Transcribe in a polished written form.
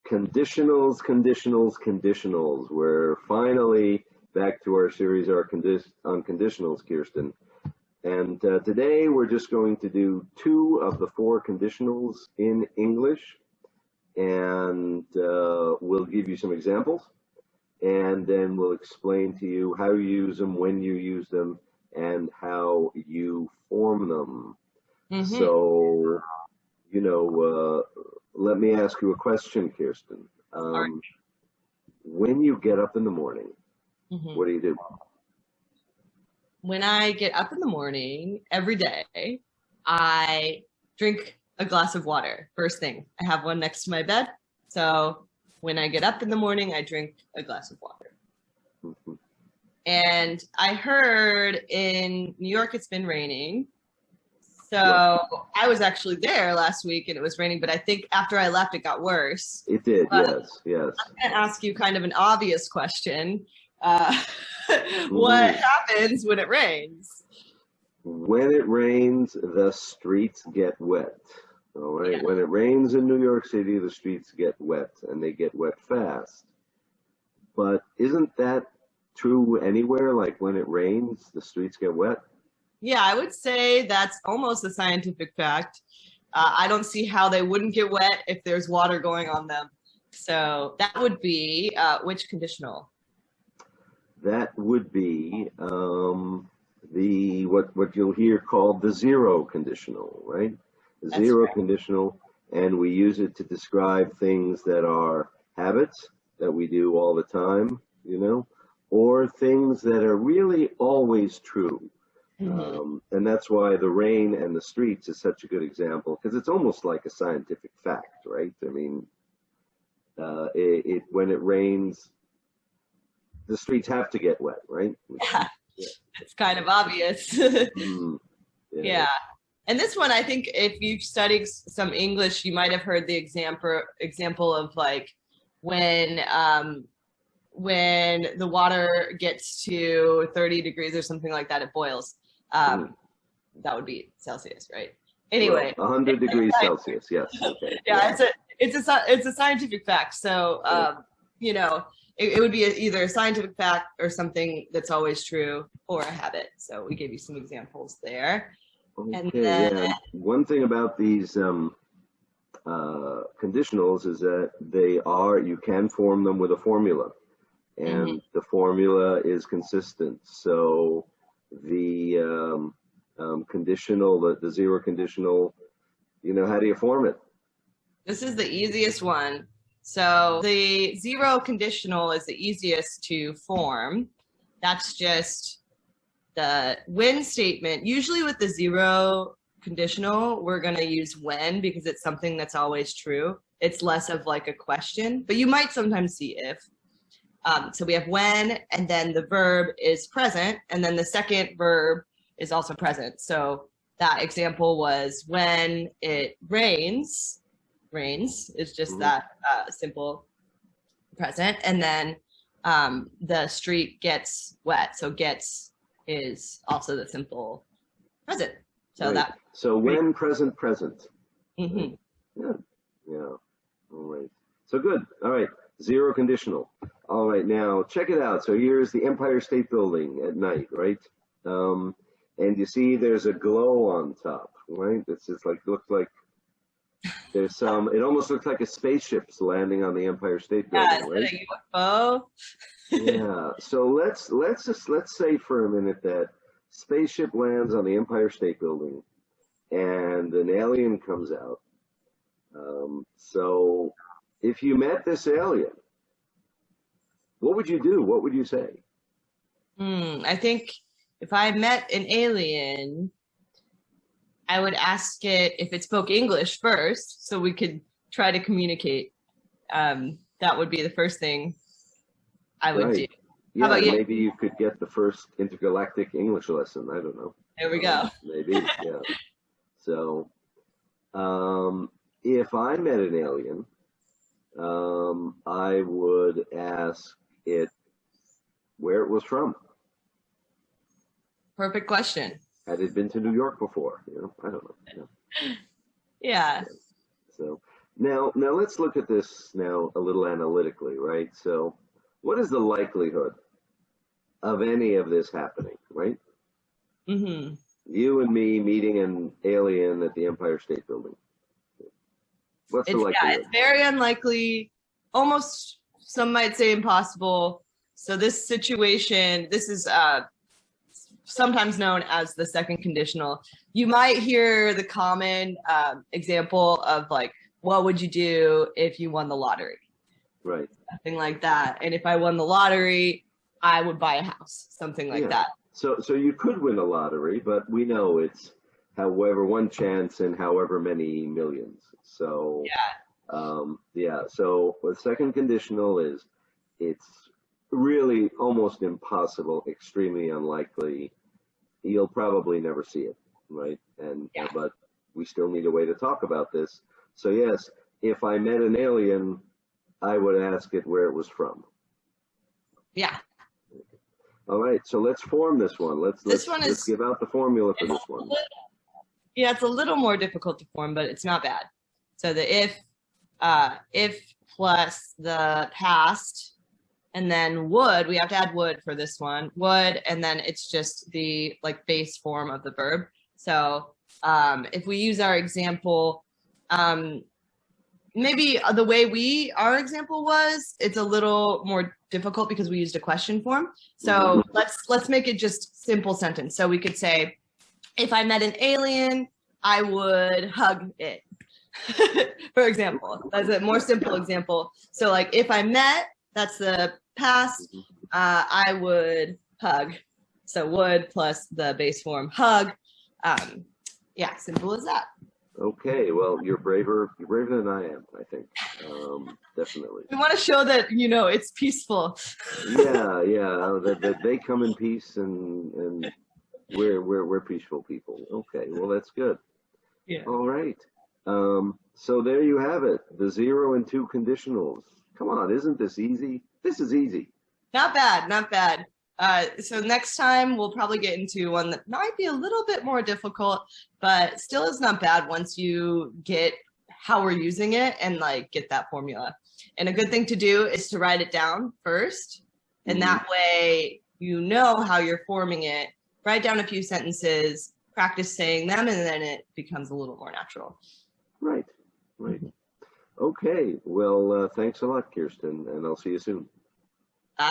Conditionals, conditionals, conditionals. We're finally back to our series on conditionals, Kirsten. And today we're just going to do 2 of the 4 conditionals in English. And we'll give you some examples. And then we'll explain to you how you use them, when you use them, and how you form them. Mm-hmm. So, let me ask you a question, Kirsten. When you get up in the morning, mm-hmm. What do you do? When I get up in the morning, every day, I drink a glass of water. First thing, I have one next to my bed. So when I get up in the morning, I drink a glass of water. Mm-hmm. And I heard in New York, it's been raining. So I was actually there last week and it was raining, but I think after I left, it got worse. It did, yes. I'm going to ask you kind of an obvious question. What happens when it rains? When it rains, the streets get wet. All right. Yeah. When it rains in New York City, the streets get wet and they get wet fast. But isn't that true anywhere? Like when it rains, the streets get wet? Yeah, I would say that's almost a scientific fact. I don't see how they wouldn't get wet if there's water going on them. So that would be which conditional? That would be the what you'll hear called the zero conditional, right? The zero conditional, and we use it to describe things that are habits that we do all the time, or things that are really always true. Mm-hmm. And that's why the rain and the streets is such a good example, because it's almost like a scientific fact, right? I mean, when it rains, the streets have to get wet, right? Yeah. It's kind of obvious. Yeah. And this one, I think if you've studied some English, you might have heard the example of like when the water gets to 30 degrees or something like that, it boils. That would be Celsius, right? Anyway, 100 degrees Celsius. Yes. Okay. Yeah, it's a scientific fact. So it would be either a scientific fact or something that's always true, or a habit. So we gave you some examples there. Okay. And then, one thing about these conditionals is that you can form them with a formula. And the formula is consistent. So the conditional, the zero conditional, how do you form it? This is the easiest one. So the zero conditional is the easiest to form. That's just the when statement. Usually with the zero conditional, we're going to use when because it's something that's always true. It's less of like a question, but you might sometimes see if. So we have when, and then the verb is present, and then the second verb is also present. So that example was when it rains is just that simple present, and then the street gets wet. So gets is also the simple present. So right. So when present. Mm-hmm. Yeah. All right. So good. All right. Zero conditional. All right, now check it out. So here's the Empire State Building at night, right? And you see there's a glow on top, right? It's just like, looks like there's some, it almost looks like a spaceship's landing on the Empire State Building, right? A UFO? Yeah, so let's say for a minute that spaceship lands on the Empire State Building and an alien comes out. So if you met this alien, what would you do? What would you say? I think if I met an alien, I would ask it if it spoke English first, so we could try to communicate. That would be the first thing I would do. Yeah, how about you? Maybe you could get the first intergalactic English lesson. I don't know. There we go. Maybe, yeah. So, if I met an alien, I would ask it where it was from. Perfect question. Had it been to New York before? I don't know. Yeah. So Now let's look at this now a little analytically, right? So, what is the likelihood of any of this happening, right? Mm-hmm. You and me meeting an alien at the Empire State Building. What's the likelihood? It's very unlikely, almost some might say impossible. So this situation, this is sometimes known as the second conditional. You might hear the common example of like, what would you do if you won the lottery? Right. Something like that. And if I won the lottery, I would buy a house, something like that. So you could win a lottery, but we know it's however one chance in however many millions. So so the second conditional is it's really almost impossible, extremely unlikely. You'll probably never see it, right? And but we still need a way to talk about this. So yes, if I met an alien, I would ask it where it was from. Yeah. All right, so let's form this one. Let's give out the formula for this one. Yeah, it's a little more difficult to form, but it's not bad. So the if plus the past, and then would, we have to add would for this one, would, and then it's just the like base form of the verb. So if we use our example, maybe the way our example was, it's a little more difficult because we used a question form. So let's make it just simple sentence. So we could say, if I met an alien, I would hug it. For example, that's a more simple example. So like if I met, that's the past, I would hug. So would plus the base form hug. Yeah, simple as that. Okay, well, you're braver than I am, I think. Definitely. We want to show that, it's peaceful. Yeah, that they come in peace and we're peaceful people. Okay, well, that's good. Yeah. All right. So there you have it, the 0 and 2 conditionals. Come on, isn't this easy? This is easy. Not bad, not bad. So next time we'll probably get into one that might be a little bit more difficult, but still is not bad once you get how we're using it and like get that formula. And a good thing to do is to write it down first. And that way you know how you're forming it. Write down a few sentences, practice saying them, and then it becomes a little more natural. Right. Okay, well, thanks a lot, Kirsten, and I'll see you soon. Bye.